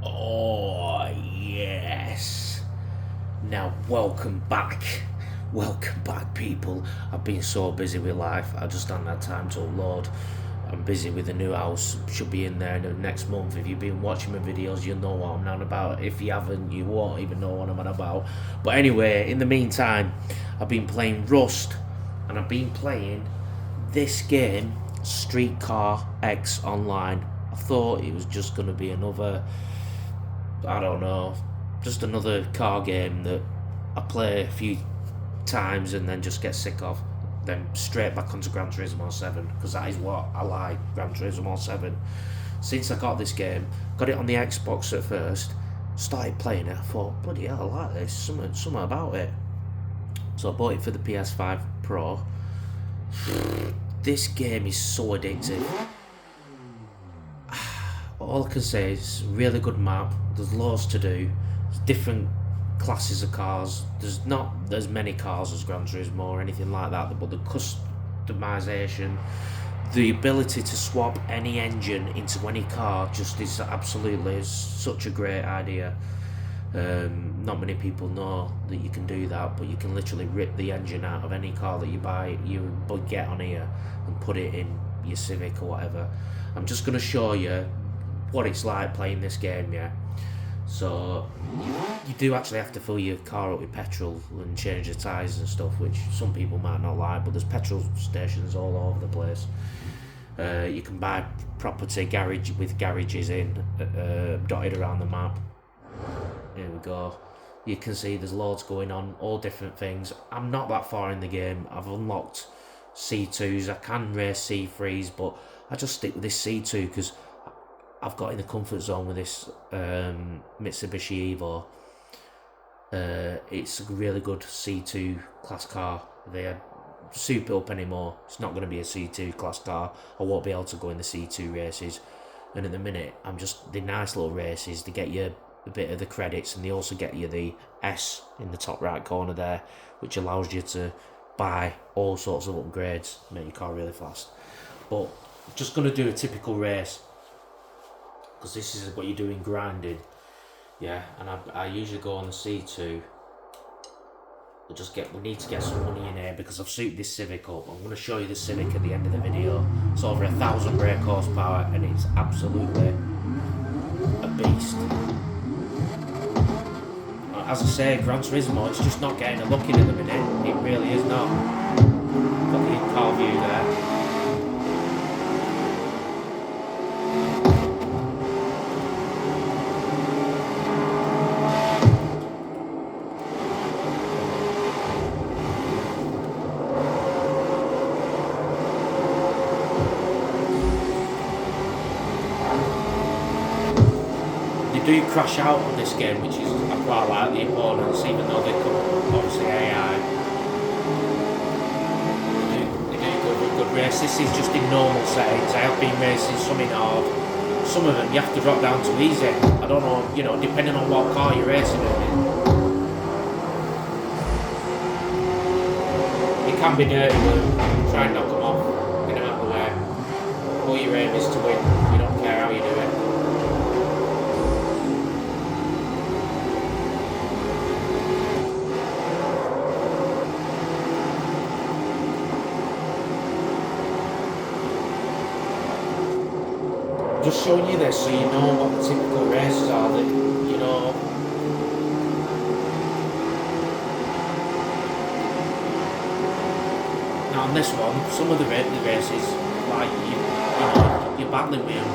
Oh, yes. Now, welcome back. Welcome back, people. I've been so busy with life, I just haven't had time to upload. I'm busy with the new house, should be in there in the next month. If you've been watching my videos, you'll know what I'm on about. If you haven't, you won't even know what I'm on about. But anyway, in the meantime, I've been playing Rust, and I've been playing this game, Streetcar X Online. I thought it was just going to be another, I don't know, just another car game that I play a few times and then just get sick of. Then straight back onto Gran Turismo 7 because that is what I like, Gran Turismo 7. Since I got this game, got it on the Xbox at first, started playing it, I thought, bloody hell, I like this, something about it. So I bought it for the PS5 Pro. This game is so addictive. All I can say is really good map. There's loads to do. There's different classes of cars. There's not as many cars as Gran Turismo or anything like that, but the customization, the ability to swap any engine into any car just is absolutely such a great idea. Not many people know that you can do that, but you can literally rip the engine out of any car that you buy, you get on here, and put it in your Civic or whatever. I'm just going to show you what it's like playing this game, yeah. So you do actually have to fill your car up with petrol and change the tyres and stuff, which some people might not like, but there's petrol stations all over the place. You can buy property garages in dotted around the map. Here we go. You can see there's loads going on, all different things. I'm not that far in the game. I've unlocked C2s. I can race C3s, but I just stick with this C2 because I've got in the comfort zone with this Mitsubishi Evo. It's a really good C2 class car. They soup it up anymore. It's not going to be a C2 class car. I won't be able to go in the C2 races. And at the minute, I'm just the nice little races. They get you a bit of the credits, and they also get you the S in the top right corner there, which allows you to buy all sorts of upgrades, make your car really fast. But just going to do a typical race, because this is what you do in grinding, yeah. And I usually go on the C2. We need to get some money in here because I've souped this Civic up. I'm going to show you the Civic at the end of the video. It's over 1,000 brake horsepower and it's absolutely a beast. As I say, Gran Turismo, it's just not getting a look in at the minute. It really is not. Got the in-car view there. Do crash out on this game, which is I quite like the opponents, even though they come obviously AI. They do good race. This is just in normal settings. I have been racing some in hard. Some of them you have to drop down to easy. I don't know, depending on what car you're racing in. It can be dirty, but try and knock them off. Get them out of the way. All your aim is to win. You don't care how you do it. Just showing you this so you know what the typical races are that, Now on this one, some of the races, like, you're battling with them.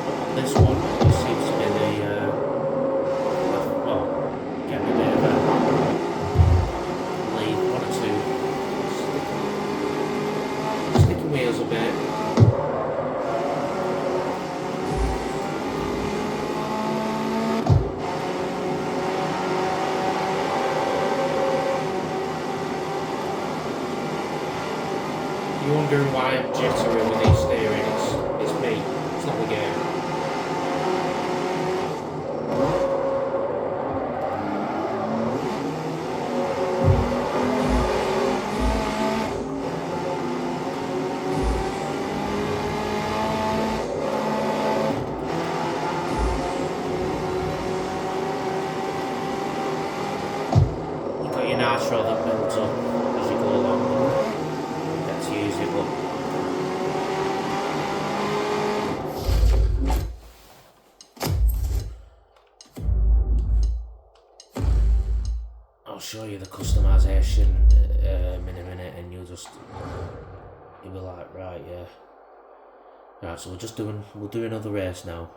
But on this one, it seems to be getting a bit of a lead, one or two. Sticking wheels a bit. You're wondering why I'm jittery with these steering, it's me, it's not the game. nitro that builds up as you go along. You get to use it, but I'll show you the customization in a minute, and you'll be like, right, yeah. Right, so we'll do another race now.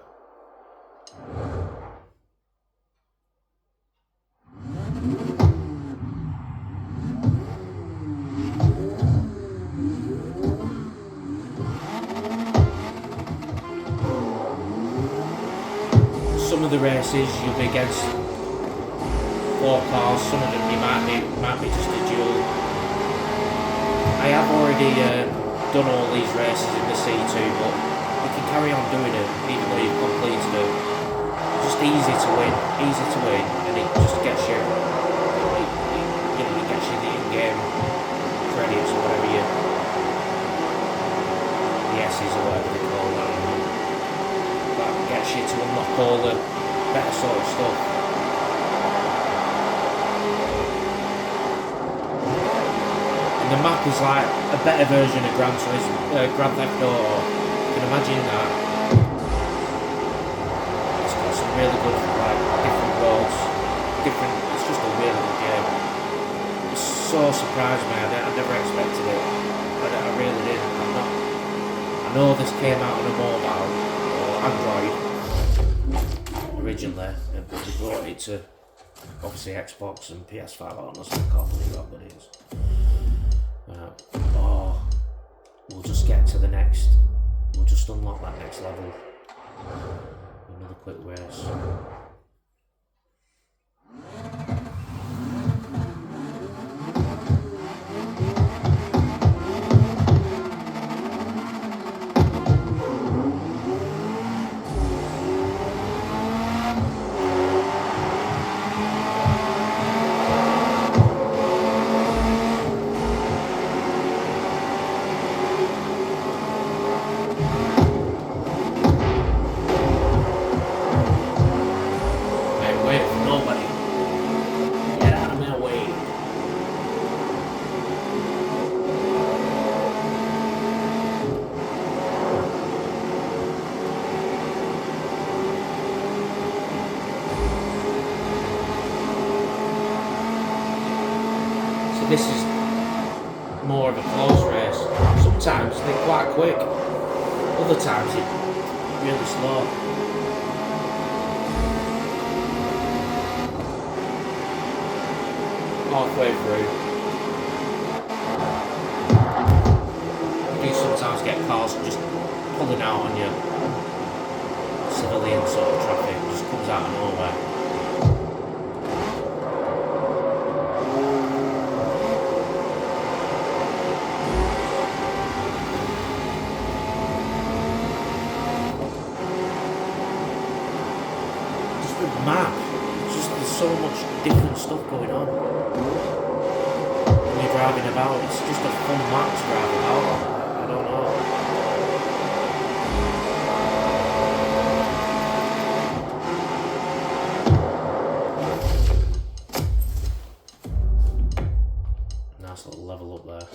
Some of the races you'll be against 4 cars, some of them you might be just a duel. I have already done all these races in the C2, but you can carry on doing it even though you've completed it. It's just easy to win, and it just gets you, it gets you the in-game credits or whatever the S's or whatever they call that. That gets you to unlock all the better sort of stuff. And the map is like a better version of Grand Theft Auto. You can imagine that. It's got some really good, like, different roads, it's just a really good game. It so surprised me, I never expected it. I really didn't. I know this came out on a mobile or Android originally, but they brought it to obviously Xbox and PS5. I honestly can't believe how good it is. We'll just get to the next. We'll just unlock that next level. Another quick race. This is more of a close race. Sometimes they're quite quick, other times it's really slow. Halfway through, you do sometimes get cars just pulling out on you. Civilian sort of traffic just comes out of nowhere. Map, there's so much different stuff going on when you're driving about. It's just a fun map to drive about. I don't know. Nice little level up there.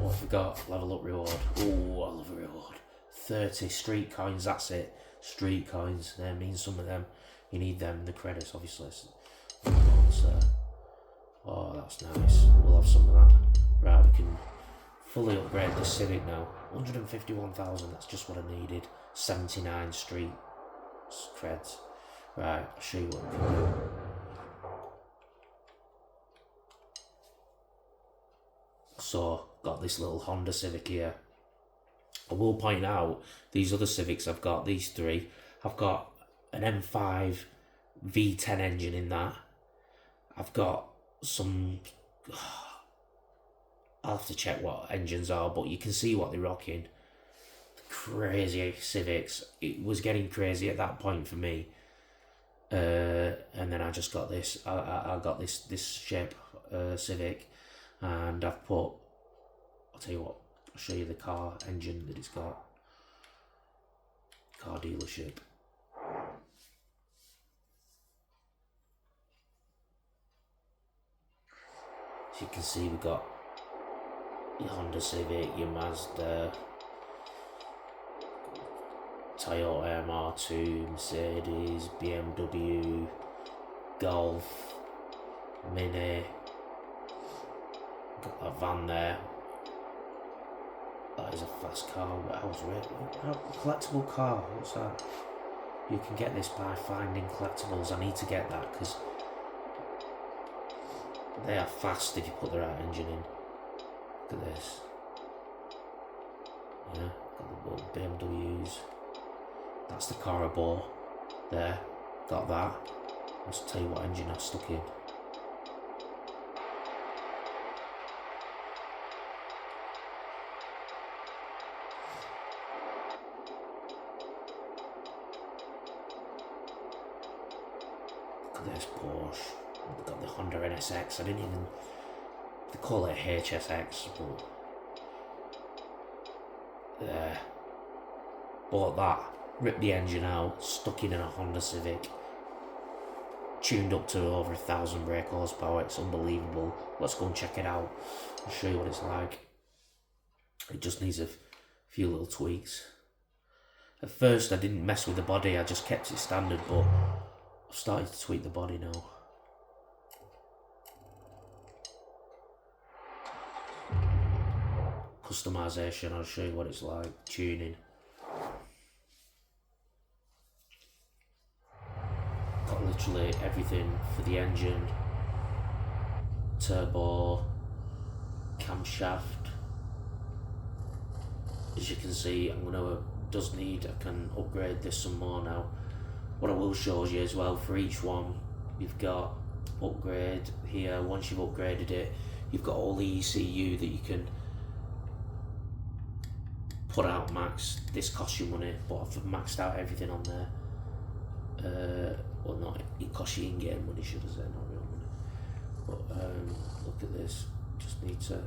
What have we got? Level up reward. Oh, I love a reward. 30 street coins, that's it. Street coins, they mean some of them. You need them, the credits obviously. Oh, that's nice. We'll have some of that. Right, we can fully upgrade this Civic now. 151,000, that's just what I needed. 79 street creds. Right, I'll show you what we can do. So, got this little Honda Civic here. I will point out, these other Civics I've got, these three, I've got an M5 V10 engine in that. I've got some, I'll have to check what engines are, but you can see what they're rocking. Crazy Civics. It was getting crazy at that point for me. And then I just got this, I got this shape Civic, and I've put, I'll tell you what, I'll show you the car engine that it's got. Car dealership. As you can see, we've got your Honda Civic, your Mazda, Toyota MR2, Mercedes, BMW, Golf, Mini. Got that van there. That is a fast car. What else? Collectible car. What's that? You can get this by finding collectibles. I need to get that because they are fast if you put the right engine in. Look at this. Yeah, got the BMWs. That's the car I bought. There, got that. Let's tell you what engine I stuck in. Look at this Porsche. We've got the Honda NSX. I didn't even. They call it HSX, but there. Bought that. Ripped the engine out. Stuck in a Honda Civic. Tuned up to over 1,000 brake horsepower. It's unbelievable. Let's go and check it out. I'll show you what it's like. It just needs a few little tweaks. At first I didn't mess with the body, I just kept it standard, but I've started to tweak the body now. Customization, I'll show you what it's like. Tuning. Got literally everything for the engine, turbo, camshaft. As you can see, I can upgrade this some more now. What I will show you as well, for each one, you've got upgrade here. Once you've upgraded it, you've got all the ECU that you can put out max. This costs you money, but I've maxed out everything on there. Well, not, it costs you in-game money, should I say, not real money. But look at this, just need to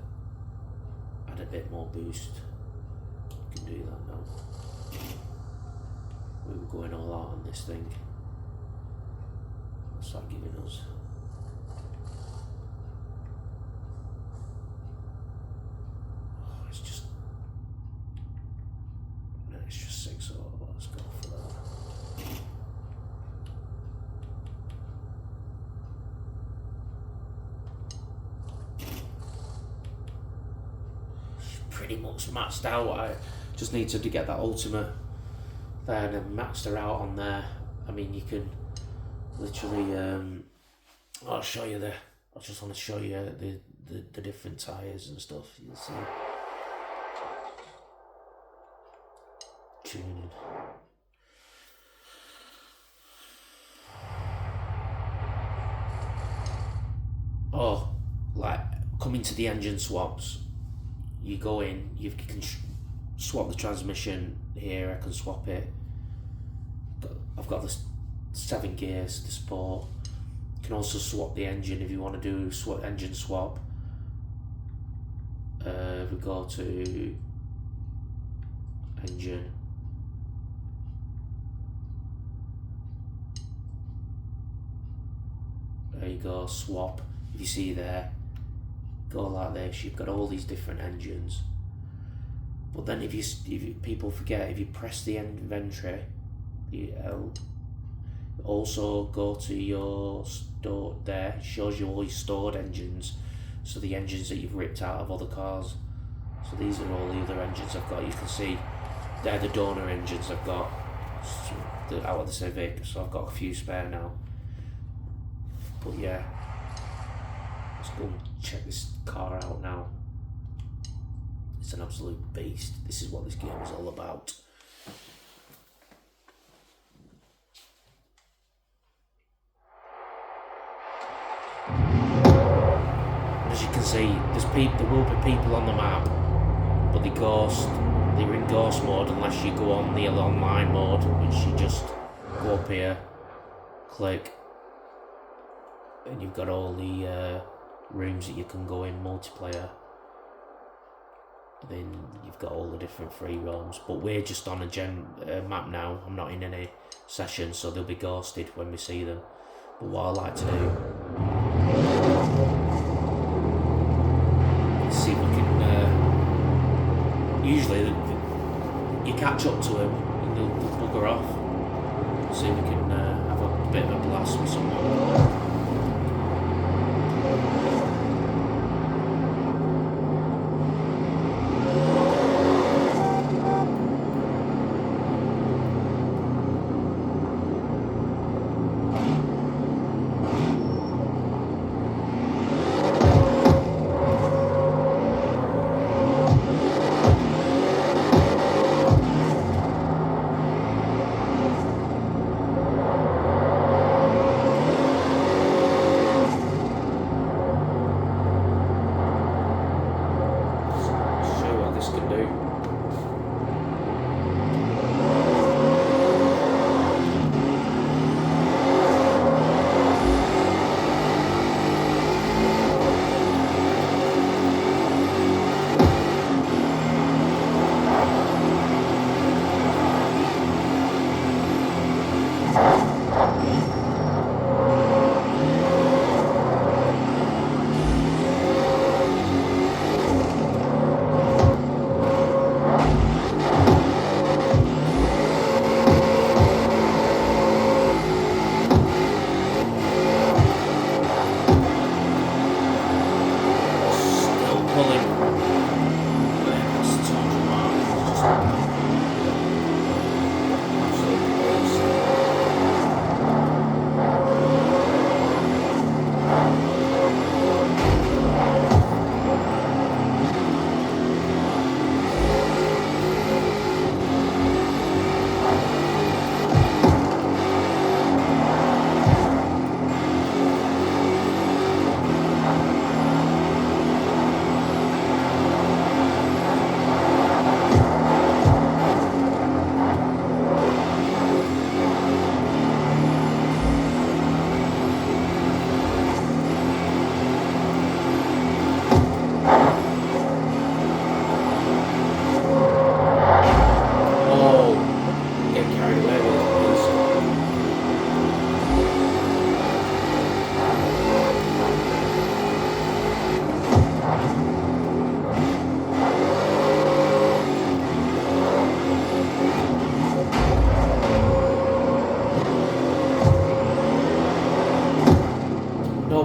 add a bit more boost. You can do that now. We were going all out on this thing. What's that giving us? Oh, it's just 6, so let's go for that. Pretty much maxed out. I just need to get that ultimate there and then maxed her out on there. I mean, you can literally I'll show you I just want to show you the different tyres and stuff. You'll see. Tuning. Oh, like coming to the engine swaps, you go in, you can swap the transmission here. I can swap it. I've got the 7 gears, the sport. You can also swap the engine if you want to do engine swap. We go to engine. There you go, swap. If you see there, go like this. You've got all these different engines. But then if people forget, if you press the inventory, you also go to your store there. It shows you all your stored engines. So the engines that you've ripped out of other cars. So these are all the other engines I've got. You can see they're the donor engines I've got out of the Civic. So I've got a few spare now. But yeah, let's go and check this car out now. It's an absolute beast. This is what this game is all about. As you can see, there will be people on the map, but they're in ghost mode unless you go on the online mode, which you just go up here, click, and you've got all the rooms that you can go in multiplayer. Then you've got all the different free roams, but we're just on a map now. I'm not in any session, so they'll be ghosted when we see them. But what I like to do catch up to him and he'll bugger off. See if we can have a bit of a blast with someone.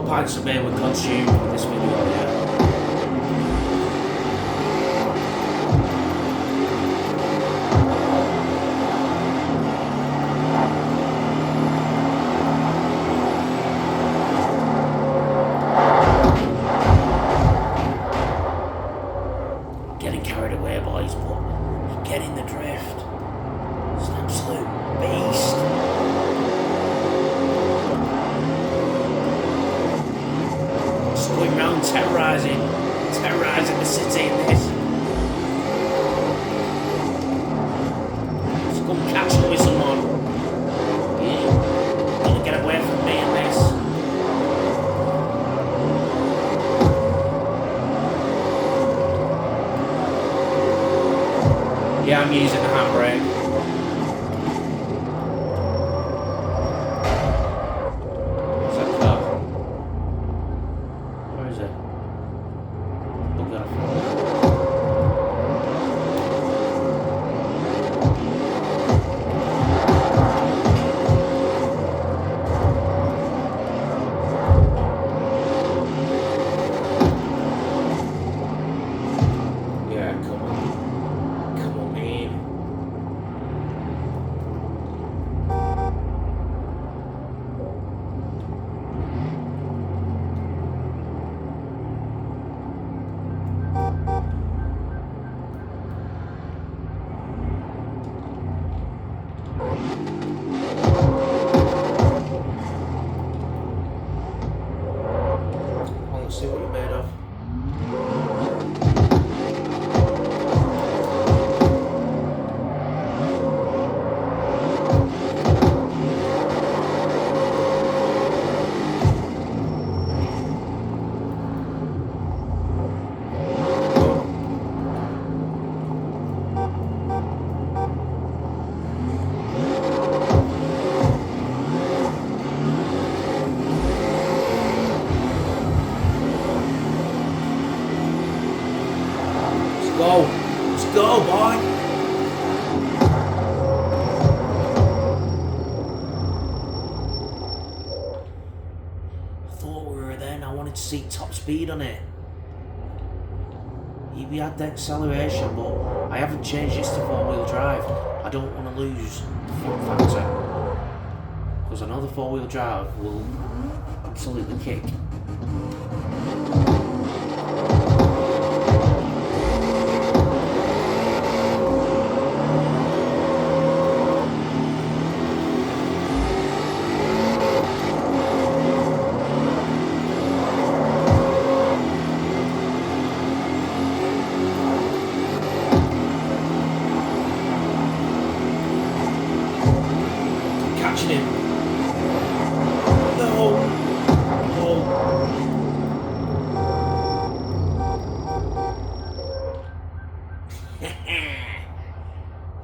Pints of beer were consumed in this video, yeah. Getting carried away, boys, but you're getting the drift. It's an absolute beast. Going round terrorising the city in this. Let's go and catch up with someone. Yeah, gonna get away from me in this. Yeah, I'm using the handbrake. Come on, man. to see top speed on it. We had the acceleration, but I haven't changed this to 4-wheel drive. I don't want to lose the fun factor, because I know the 4-wheel drive will absolutely kick.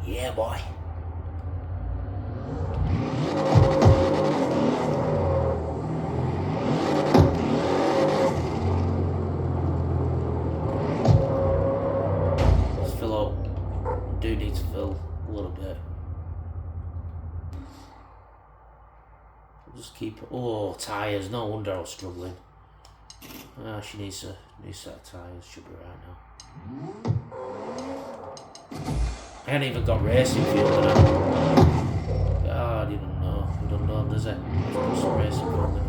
Yeah, boy. Let's fill up. Do need to fill a little bit. Just keep. Oh, tyres. No wonder I was struggling. She needs a new set of tyres. Should be right now. I haven't even got racing fuel in it. God, you don't know. You don't know, does it? Put some racing fuel in it.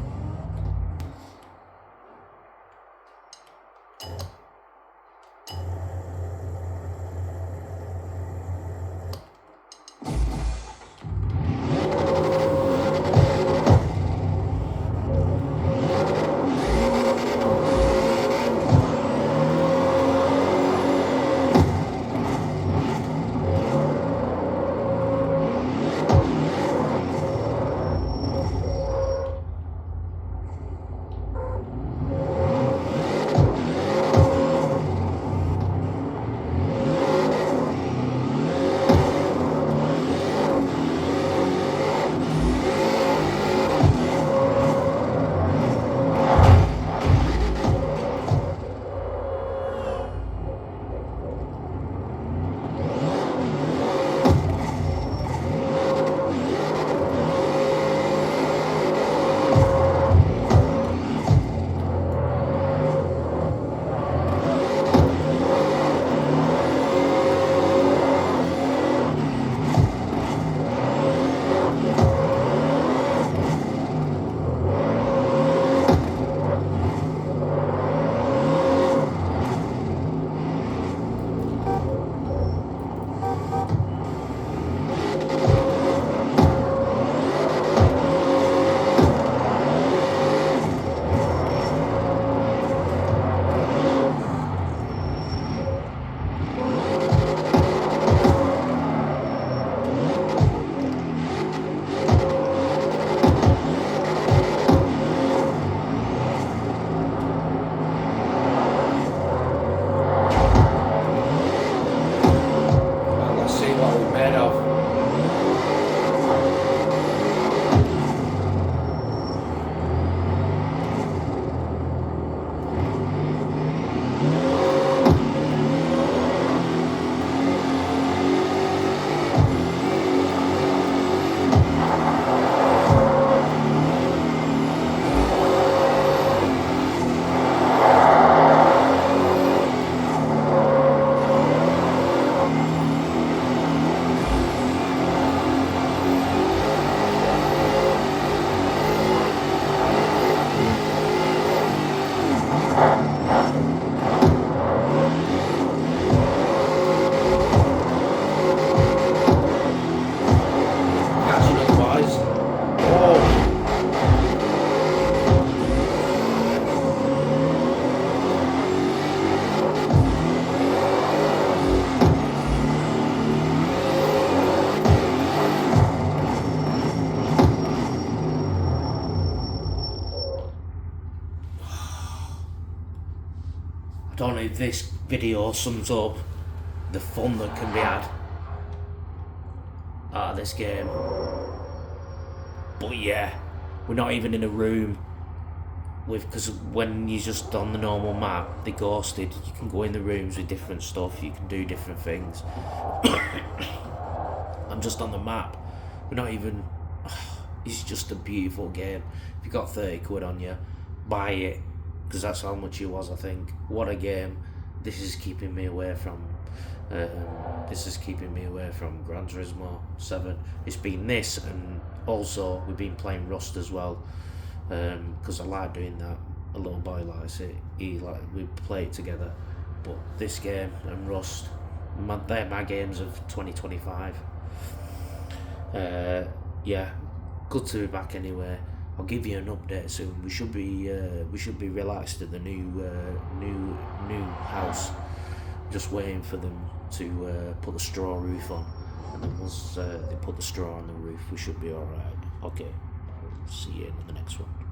I don't know if this video sums up the fun that can be had out of this game. But yeah, we're not even in a room with, because when you're just on the normal map, they ghosted, you can go in the rooms with different stuff, you can do different things. I'm just on the map. We're not even, it's just a beautiful game. If you got 30 quid on you, buy it, because that's how much it was. I think what a game. This is keeping me away from. Gran Turismo 7. It's been this, and also we've been playing Rust as well, because I like doing that. A little boy likes it. We play it together. But this game and Rust, they're my games of 2025. Yeah, good to be back anyway. I'll give you an update soon. We should be relaxed at the new house. Just waiting for them to put the straw roof on, and then once they put the straw on the roof, we should be all right. Okay, see you in the next one.